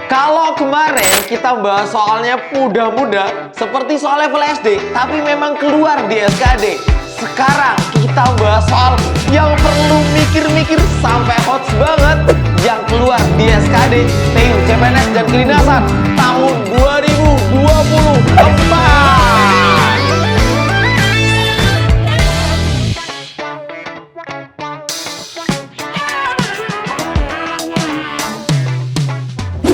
Kalau kemarin kita bahas soalnya mudah-mudah seperti soal level SD, tapi memang keluar di SKD. Sekarang kita bahas soal yang perlu mikir-mikir sampai hot banget yang keluar di SKD, TU, CPNS, dan Kedinasan tahun 2024.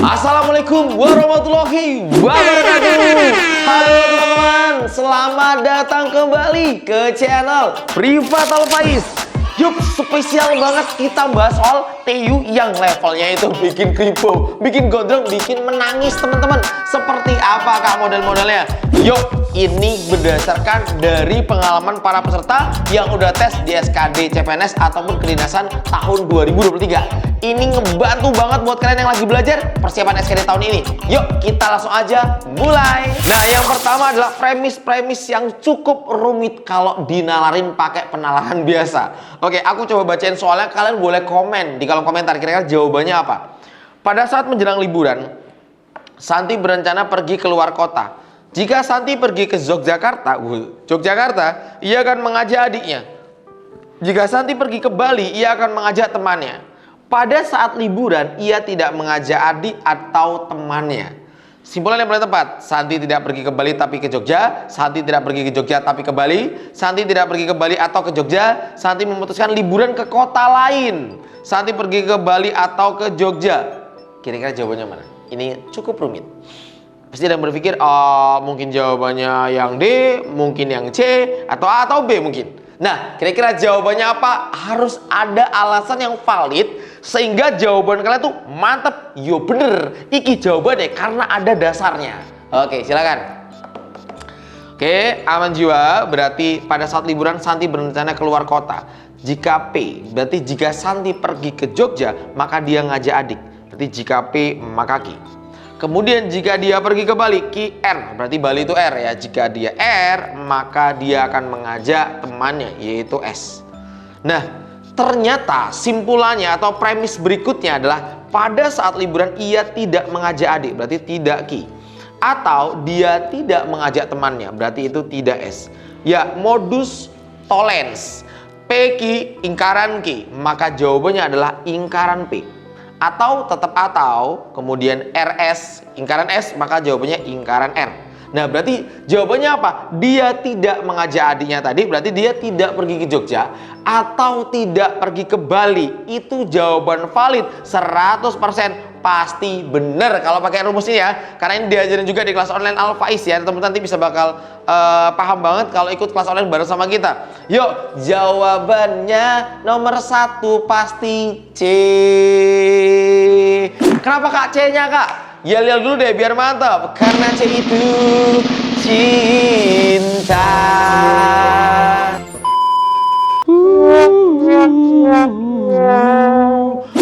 Assalamualaikum warahmatullahi wabarakatuh. Halo teman-teman, selamat datang kembali ke channel Privat Al Faiz. Yuk, spesial banget kita bahas soal TU yang levelnya itu bikin kribo, bikin gondrong, bikin menangis teman-teman. Seperti apakah model-modelnya? Yuk, ini berdasarkan dari pengalaman para peserta yang udah tes di SKD, CPNS ataupun Kedinasan tahun 2023. Ini ngebantu banget buat kalian yang lagi belajar persiapan SKD tahun ini. Yuk, kita langsung aja mulai. Nah, yang pertama adalah premis-premis yang cukup rumit kalau dinalarin pakai penalaran biasa. Oke, aku coba bacain soalnya, kalian boleh komen di kolom komentar kira-kira jawabannya apa. Pada saat menjelang liburan, Santi berencana pergi keluar kota. Jika Santi pergi ke Yogyakarta, ia akan mengajak adiknya. Jika Santi pergi ke Bali, ia akan mengajak temannya. Pada saat liburan, ia tidak mengajak adik atau temannya. Simpulan yang paling tepat, Santi tidak pergi ke Bali tapi ke Jogja, Santi tidak pergi ke Jogja tapi ke Bali, Santi tidak pergi ke Bali atau ke Jogja, Santi memutuskan liburan ke kota lain, Santi pergi ke Bali atau ke Jogja. Kira-kira jawabannya mana? Ini cukup rumit. Pasti ada yang berpikir, oh mungkin jawabannya yang D, mungkin yang C, atau A atau B mungkin. Nah, kira-kira jawabannya apa? Harus ada alasan yang valid sehingga jawaban kalian tuh mantep. Yo bener, iki jawabannya karena ada dasarnya. Oke, silakan. Oke, aman jiwa. Berarti pada saat liburan Santi berencana keluar kota. Jika P, berarti jika Santi pergi ke Jogja, maka dia ngajak adik. Berarti jika P, maka Q. Kemudian jika dia pergi ke Bali, Q, R. Berarti Bali itu R ya. Jika dia R, maka dia akan mengajak temannya, yaitu S. Nah, ternyata simpulannya atau premis berikutnya adalah pada saat liburan ia tidak mengajak adik, berarti tidak Q. Atau dia tidak mengajak temannya, berarti itu tidak S. Ya, modus tollens. P, Q, ingkaran Q. Maka jawabannya adalah ingkaran P. Atau tetap atau, kemudian RS, ingkaran S, maka jawabannya ingkaran R. Nah, berarti jawabannya apa? Dia tidak mengajak adiknya tadi, berarti dia tidak pergi ke Jogja atau tidak pergi ke Bali. Itu jawaban valid 100% pasti benar kalau pakai rumus ini ya. Karena ini diajarin juga di kelas online Al Faiz ya. Teman-teman nanti bisa bakal paham banget kalau ikut kelas online bareng sama kita. Yuk, jawabannya nomor 1 pasti C. Kenapa Kak C-nya Kak? Ya lihat dulu deh biar mantap. Karena C itu cinta.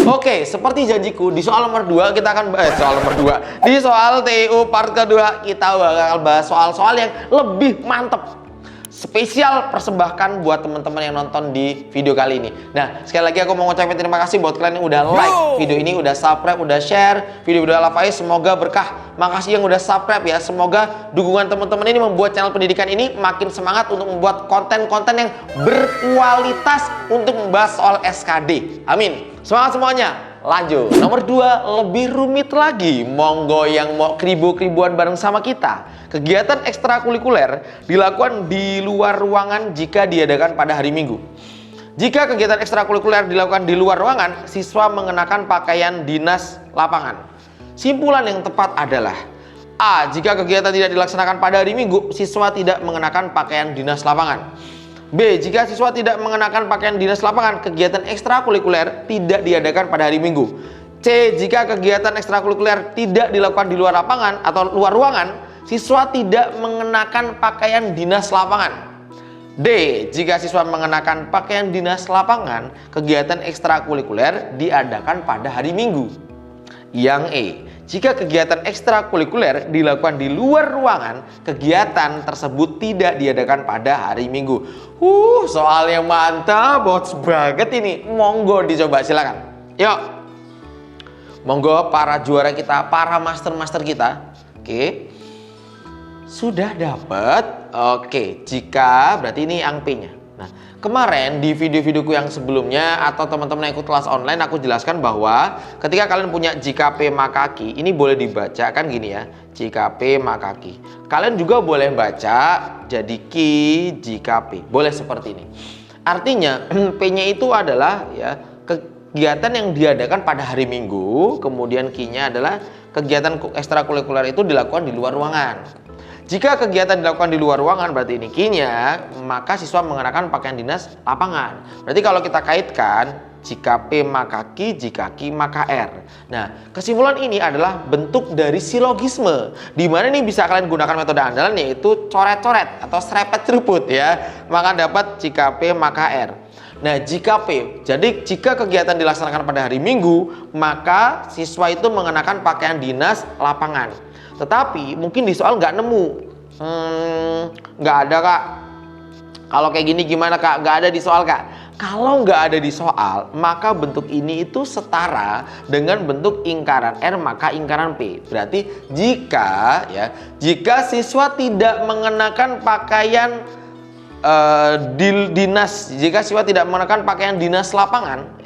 Oke, seperti janjiku di soal nomor 2 kita akan soal nomor 2. Di soal TU part kedua kita bakal bahas soal-soal yang lebih mantep. Spesial persembahkan buat teman-teman yang nonton di video kali ini. Nah, sekali lagi aku mau ngucapin terima kasih buat kalian yang udah like video ini, udah subscribe, udah share video-video Al Faiz. Semoga berkah. Makasih yang udah subscribe ya. Semoga dukungan teman-teman ini membuat channel pendidikan ini makin semangat untuk membuat konten-konten yang berkualitas untuk membahas soal SKD. Amin. Semangat semuanya. Lanjut. Nomor 2, lebih rumit lagi. Monggo yang mau kribo-kribuan bareng sama kita. Kegiatan ekstrakurikuler dilakukan di luar ruangan jika diadakan pada hari Minggu. Jika kegiatan ekstrakurikuler dilakukan di luar ruangan, siswa mengenakan pakaian dinas lapangan. Simpulan yang tepat adalah A. Jika kegiatan tidak dilaksanakan pada hari Minggu, siswa tidak mengenakan pakaian dinas lapangan. B. Jika siswa tidak mengenakan pakaian dinas lapangan, kegiatan ekstrakurikuler tidak diadakan pada hari Minggu. C. Jika kegiatan ekstrakurikuler tidak dilakukan di luar lapangan atau luar ruangan, siswa tidak mengenakan pakaian dinas lapangan. D. Jika siswa mengenakan pakaian dinas lapangan, kegiatan ekstrakurikuler diadakan pada hari Minggu. Yang E. Jika kegiatan ekstrakurikuler dilakukan di luar ruangan, kegiatan tersebut tidak diadakan pada hari Minggu. Soal yang mantap, bots banget ini. Monggo dicoba, silakan. Yuk. Monggo para juara kita, para master-master kita. Oke. Sudah dapat. Oke, jika berarti ini yang P-nya. Nah, kemarin di video-videoku yang sebelumnya atau teman-teman yang ikut kelas online aku jelaskan bahwa ketika kalian punya jika P maka Q, ini boleh dibaca kan gini ya. Jika P maka Q. Kalian juga boleh baca jadi Q jika P. Boleh seperti ini. Artinya P-nya itu adalah ya kegiatan yang diadakan pada hari Minggu, kemudian Q-nya adalah kegiatan ekstrakurikuler itu dilakukan di luar ruangan. Jika kegiatan dilakukan di luar ruangan berarti ini Q-nya, maka siswa mengenakan pakaian dinas lapangan. Berarti kalau kita kaitkan, jika P maka Q, jika Q maka R. Nah, kesimpulan ini adalah bentuk dari silogisme. Di mana ini bisa kalian gunakan metode andalan yaitu coret-coret atau serepet ceruput ya. Maka dapat jika P maka R. Nah, jika P, jadi jika kegiatan dilaksanakan pada hari Minggu, maka siswa itu mengenakan pakaian dinas lapangan. Tetapi mungkin di soal nggak nemu, nggak ada kak. Kalau kayak gini gimana kak? Nggak ada di soal kak. Kalau nggak ada di soal, maka bentuk ini itu setara dengan bentuk ingkaran R maka ingkaran P. Berarti jika siswa tidak mengenakan pakaian dinas, jika siswa tidak mengenakan pakaian dinas lapangan.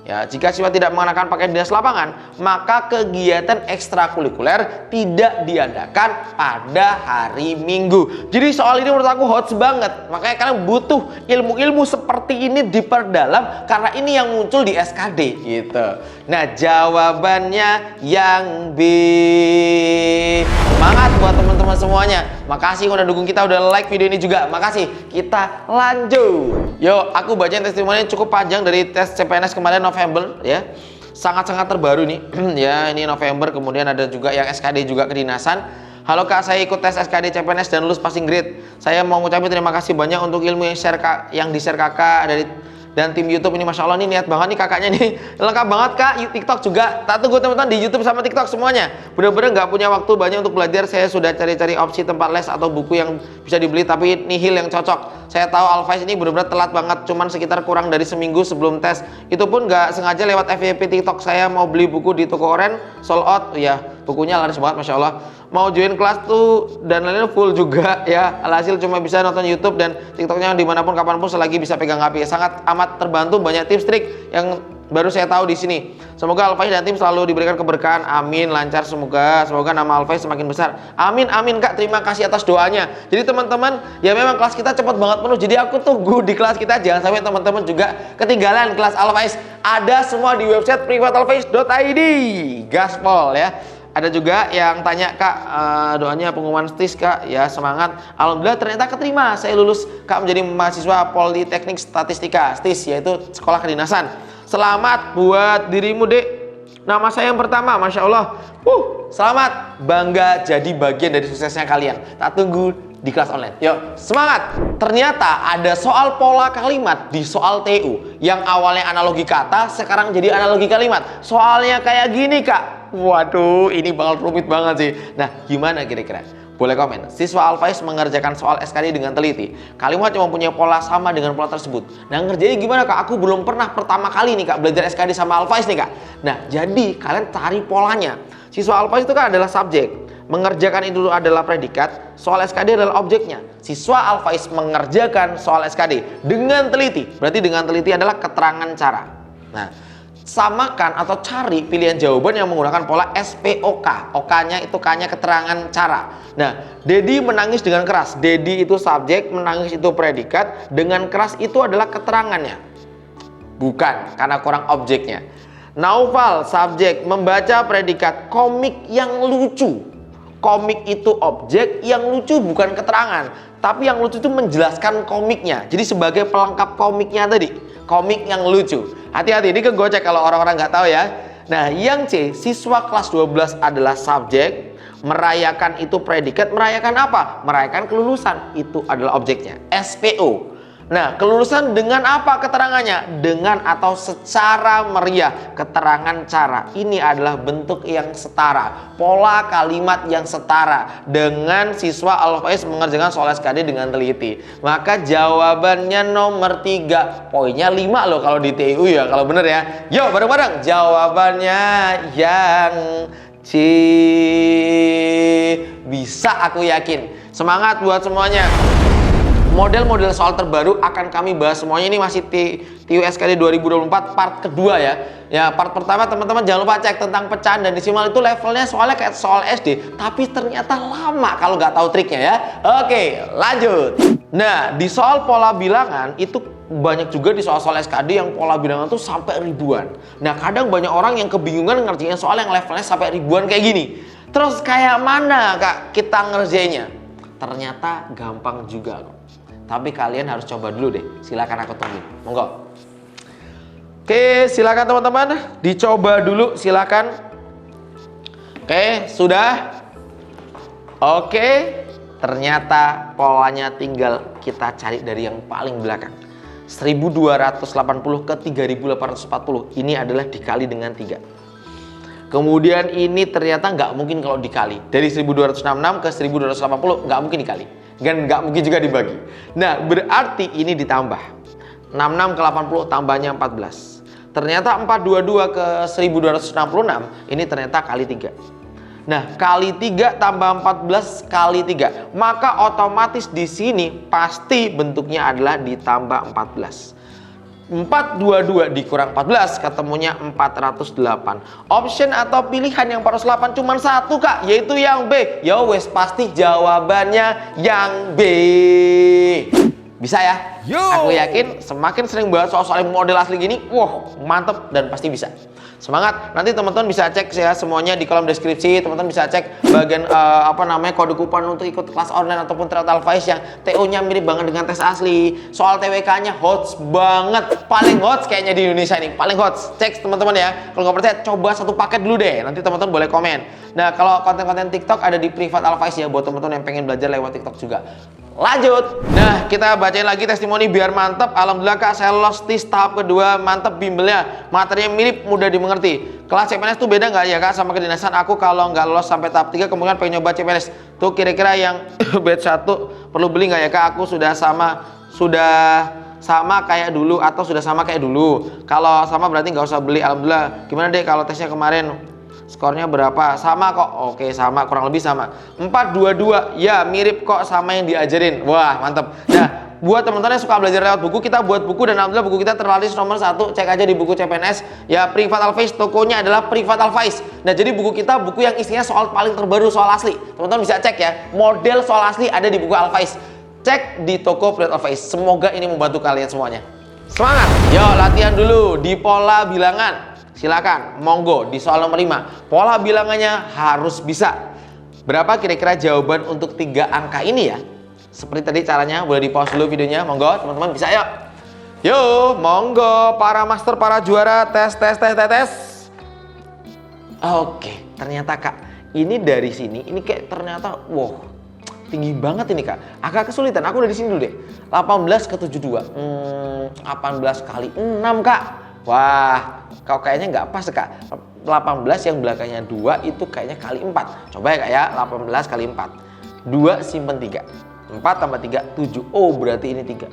Ya, jika siswa tidak mengenakan pakaian dinas lapangan, maka kegiatan ekstrakurikuler tidak diadakan pada hari Minggu. Jadi soal ini menurut aku hot banget. Makanya kalian butuh ilmu-ilmu seperti ini diperdalam karena ini yang muncul di SKD gitu. Nah, jawabannya yang B. Semangat buat teman-teman semuanya. Makasih udah dukung kita, udah like video ini juga. Makasih. Kita lanjut. Yuk, aku bacain testimoni cukup panjang dari tes CPNS kemarin November ya. Sangat-sangat terbaru nih. Ya, ini November, kemudian ada juga yang SKD juga kedinasan. Halo Kak, saya ikut tes SKD CPNS dan lulus passing grade. Saya mau ngucapin terima kasih banyak untuk ilmu yang di-share Kakak dari dan tim YouTube ini. Masya Allah nih niat banget nih kakaknya nih. Lengkap banget kak. TikTok juga. Tak tunggu teman-teman di YouTube sama TikTok semuanya. Bener-bener nggak punya waktu banyak untuk belajar. Saya sudah cari-cari opsi tempat les atau buku yang bisa dibeli tapi nihil yang cocok. Saya tahu Alphais ini bener-bener telat banget. Cuman sekitar kurang dari seminggu sebelum tes. Itu pun nggak sengaja lewat FYP TikTok. Saya mau beli buku di toko Oren, sold out. Ya bukunya laris banget Masya Allah. Mau join kelas tuh dan lainnya full juga ya. Alhasil cuma bisa nonton YouTube dan TikToknya dimanapun kapanpun selagi bisa pegang HP. Sangat amat terbantu, banyak tips trik yang baru saya tahu di sini. Semoga Alphais dan tim selalu diberikan keberkahan. Amin, lancar semoga nama Alphais semakin besar. Amin amin kak, terima kasih atas doanya. Jadi teman-teman ya memang kelas kita cepat banget penuh. Jadi aku tunggu di kelas kita, jangan sampai teman-teman juga ketinggalan kelas Alphais. Ada semua di website privatalphais.id. Gaspol ya. Ada juga yang tanya kak, doanya pengumuman STIS kak, ya semangat. Alhamdulillah ternyata keterima, saya lulus kak menjadi mahasiswa Politeknik Statistika STIS, yaitu sekolah kedinasan. Selamat buat dirimu dek. Nama saya yang pertama, Masya Allah. Selamat, bangga jadi bagian dari suksesnya kalian. Tak tunggu di kelas online. Yuk, semangat. Ternyata ada soal pola kalimat di soal TU yang awalnya analogi kata, sekarang jadi analogi kalimat. Soalnya kayak gini kak. Waduh, ini bakal rumit banget sih. Nah, gimana kira-kira? Boleh komen. Siswa Alphais mengerjakan soal SKD dengan teliti. Kalimat yang mempunyai pola sama dengan pola tersebut. Nah, ngerjainnya gimana kak? Aku belum pernah pertama kali nih kak belajar SKD sama Alphais nih kak. Nah, jadi kalian cari polanya. Siswa Alphais itu kan adalah subjek. Mengerjakan itu adalah predikat. Soal SKD adalah objeknya. Siswa Alphais mengerjakan soal SKD dengan teliti. Berarti dengan teliti adalah keterangan cara. Nah, samakan atau cari pilihan jawaban yang menggunakan pola SPOK. OK-nya itu K-nya keterangan cara. Nah, Dedi menangis dengan keras. Dedi itu subjek, menangis itu predikat, dengan keras itu adalah keterangannya. Bukan, karena kurang objeknya. Naufal subjek, membaca predikat, komik yang lucu. Komik itu objek, yang lucu bukan keterangan, tapi yang lucu itu menjelaskan komiknya. Jadi sebagai pelengkap komiknya tadi, komik yang lucu. Hati-hati, ini kegocek kalau orang-orang nggak tahu ya. Nah, yang C, siswa kelas 12 adalah subjek, merayakan itu predikat, merayakan apa? Merayakan kelulusan, itu adalah objeknya. SPO. Nah, kelulusan dengan apa keterangannya? Dengan atau secara meriah. Keterangan cara. Ini adalah bentuk yang setara. Pola kalimat yang setara. Dengan siswa Al-Faiz mengerjakan soal SKD dengan teliti. Maka jawabannya nomor 3. Poinnya 5 loh kalau di TU ya. Kalau bener ya. Yuk bareng-bareng. Jawabannya yang C. Bisa, aku yakin. Semangat buat semuanya. Model-model soal terbaru akan kami bahas semuanya. Ini masih TU SKD 2024 part kedua ya. Ya, part pertama teman-teman jangan lupa cek tentang pecahan dan desimal, itu levelnya soalnya kayak soal SD, tapi ternyata lama kalau nggak tahu triknya ya. Oke, lanjut. Nah, di soal pola bilangan itu banyak juga di soal-soal SKD yang pola bilangan tuh sampai ribuan. Nah, kadang banyak orang yang kebingungan ngerjain soal yang levelnya sampai ribuan kayak gini. Terus kayak mana Kak kita ngerjainnya? Ternyata gampang juga kok. Tapi kalian harus coba dulu deh. Silakan aku tunggu. Monggo. Oke, silakan teman-teman. Dicoba dulu, silakan. Oke, sudah. Oke. Ternyata polanya tinggal kita cari dari yang paling belakang. 1280 ke 3840. Ini adalah dikali dengan 3. Kemudian ini ternyata nggak mungkin kalau dikali. Dari 1266 ke 1280 nggak mungkin dikali. Dan nggak mungkin juga dibagi. Nah, berarti ini ditambah. 66 ke 80 tambahnya 14. Ternyata 422 ke 1266 ini ternyata kali 3. Nah, kali 3 tambah 14 kali 3. Maka otomatis di sini pasti bentuknya adalah ditambah 14. 422 dikurang 14 ketemunya 408. Option atau pilihan yang 408 cuma satu Kak, yaitu yang B. Ya wes, pasti jawabannya yang B. Bisa ya? Yo. Aku yakin semakin sering bahas soal-soal model asli gini, wah mantep dan pasti bisa. Semangat. Nanti teman-teman bisa cek ya semuanya di kolom deskripsi. Teman-teman bisa cek bagian kode kupon untuk ikut kelas online ataupun Tryout Al-Faiz yang TO-nya mirip banget dengan tes asli. Soal TWK-nya hot banget, paling hot kayaknya di Indonesia ini, paling hot. Cek teman-teman ya. Kalau nggak percaya, coba satu paket dulu deh. Nanti teman-teman boleh komen. Nah, kalau konten-konten TikTok ada di Privat Al-Faiz ya buat teman-teman yang pengen belajar lewat TikTok juga. Lanjut. Nah, kita bacain lagi testimoni biar mantep. Alhamdulillah Kak, saya lolos tes tahap kedua, mantep bimbelnya. Materinya mirip, mudah dimengerti. Kelas CPNS tuh beda nggak ya Kak sama kedinasan? Aku kalau nggak lolos sampai tahap 3 kemungkinan pengen nyoba CPNS. Tuh kira-kira yang batch 1 perlu beli nggak ya Kak? Aku sudah sama kayak dulu atau sudah sama kayak dulu. Kalau sama berarti nggak usah beli. Alhamdulillah. Gimana deh kalau tesnya kemarin? Skornya berapa? Sama kok. Oke, sama, kurang lebih sama. 422. Ya, mirip kok sama yang diajarin. Wah, mantap. Nah, buat teman-teman yang suka belajar lewat buku, kita buat buku dan alhamdulillah buku kita terlaris nomor 1. Cek aja di buku CPNS. Ya, Privat Al-Faiz, tokonya adalah Privat Al-Faiz. Nah, jadi buku kita buku yang isinya soal paling terbaru, soal asli. Teman-teman bisa cek ya. Model soal asli ada di buku Al-Faiz. Cek di toko Privat Al-Faiz. Semoga ini membantu kalian semuanya. Semangat. Yuk, latihan dulu di pola bilangan. Silakan, monggo di soal nomor 5. Pola bilangannya harus bisa. Berapa kira-kira jawaban untuk 3 angka ini ya? Seperti tadi caranya, boleh di pause dulu videonya. Monggo, teman-teman bisa yuk. Yuk, monggo para master, para juara, tes. Oke, ternyata Kak, ini dari sini, ini kayak ternyata, wow, tinggi banget ini Kak. Agak kesulitan, aku udah di sini dulu deh. 18 ke 72. 18 kali 6 Kak. Wah, kok kayaknya nggak pas Kak. 18 yang belakangnya 2 itu kayaknya kali 4. Coba ya Kak ya, 18 kali 4. 2 simpen 3. 4 tambah 3, 7. Oh, berarti ini 3.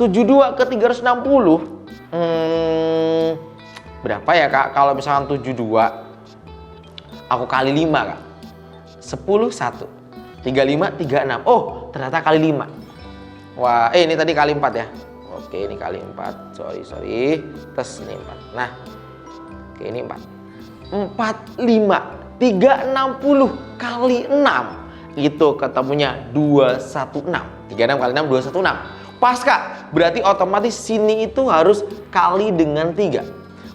72 ke 360. Berapa ya Kak? Kalau misalkan 72, aku kali 5 Kak. 10, 1. 35, 36. Oh, ternyata kali 5. Wah, ini tadi kali 4 ya. Oke, ini kali 4. Sorry. Terus ini 4. Nah. Oke, ini 4. 45. 360 kali 6. Itu ketemunya 216. 36 kali 6, 216. Pas Kak. Berarti otomatis sini itu harus kali dengan 3.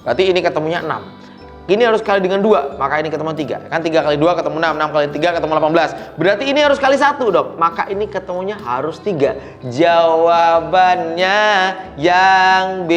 Berarti ini ketemunya 6. Ini harus kali dengan 2, maka ini ketemu 3. Kan 3 kali 2 ketemu 6, 6 kali 3 ketemu 18. Berarti ini harus kali 1 dong. Maka ini ketemunya harus 3. Jawabannya yang B.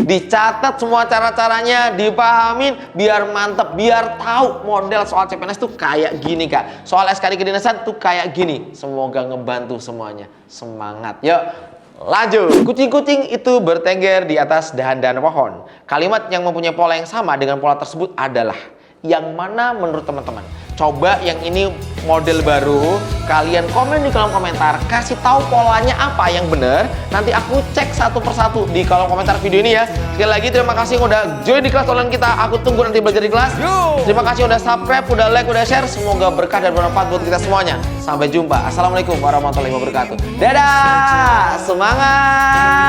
Dicatat semua cara-caranya, dipahamin biar mantep, biar tahu model soal CPNS tuh kayak gini, Kak. Soal SKD kedinasan tuh kayak gini. Semoga ngebantu semuanya. Semangat. Yuk. Lanjut, kucing-kucing itu bertengger di atas dahan-dahan pohon. Kalimat yang mempunyai pola yang sama dengan pola tersebut adalah yang mana menurut teman-teman? Coba yang ini model baru, kalian komen di kolom komentar, kasih tahu polanya apa yang benar. Nanti aku cek satu persatu di kolom komentar video ini ya. Sekali lagi terima kasih yang udah join di kelas online kita. Aku tunggu nanti belajar di kelas. Terima kasih udah subscribe, udah like, udah share. Semoga berkah dan bermanfaat buat kita semuanya. Sampai jumpa. Assalamualaikum warahmatullahi wabarakatuh. Dadah, semangat.